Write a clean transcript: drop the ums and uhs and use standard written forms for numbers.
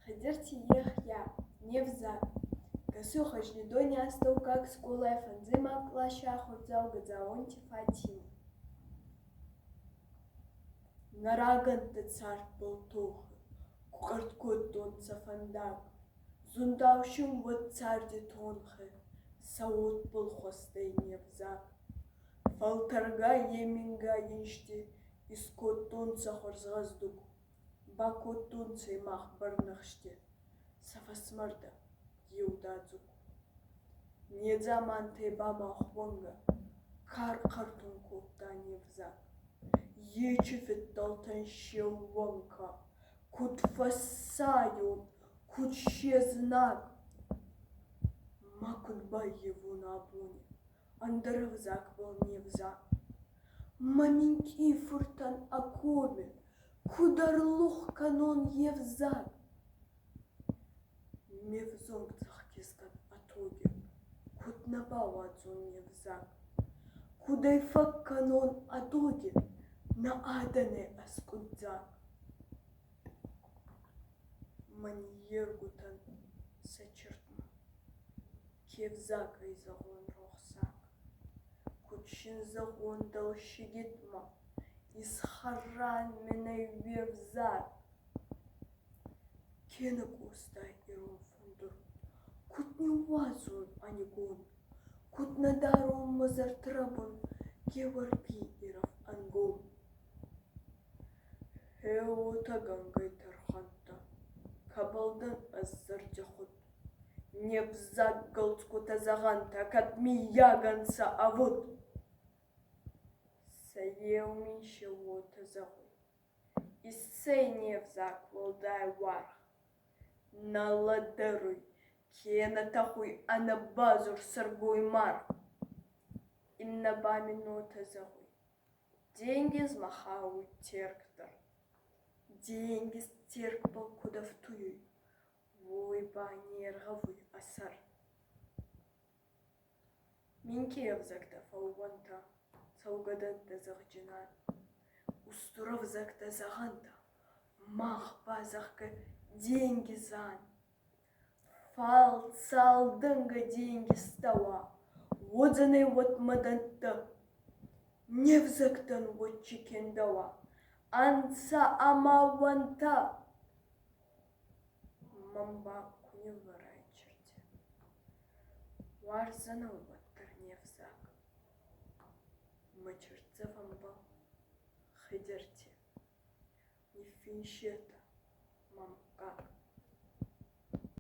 Хидерти я, невза. Косу хождение остал как скулай фанзима клаща ходзал гадзаонти Фатима. Нараган царь был тухы, кукарткот тон сафандак. Зундаушим вот царь де тонхе, саут был хостей невзак. Фалтарга еминга еншти, искот тон сахарзгаздук. Бакот тон цеймах барнахшти, сафасмарда еудадзук. Недзаман те бама хвонга, картун котта невзак. Ечефет далтан щелвонка, кут фасаю, кут щезнак. Макут его на обоне, андервзак был невзак. Маменьки фуртан акоме, кударлух канон евзак. Мевзонг захкискан атоге, кут набавадзон невзак. Кудайфак канон адоге, на адане аскудзак. Маньергутан сачертма, кевзак изагон рохсак. Кучин загон далшигитма, исхарран меней вевзак. Кенек устай ирон фундур, кут не вазун анигон, кут надарун мазартрабун, кеварпи иров ангон. Эота гангай тарханта, кабалдан аззардяхут. Невзак галцкута заганта, кадми яганца авут. Саеуми щелота загой. Иссей невзак волдай варх. Наладаруй, кена тахуй анабазур саргуй мар. Инна баминота загой. Деньги смахауй терктор. Деньги стерпал куда втуй. Вой ба нерговый асар. Минки евзакта фауганта, саугадanta захджинан. Устуров закта заганта, мах базахка деньги зан. Фал салдынга деньги става, водзаны вот маданта. Невзактан вот чекендава, анца амаванта. Мамба куни варай черти. Варзана ваттар невзак. Мачерца вамба хидерти. Не финшета.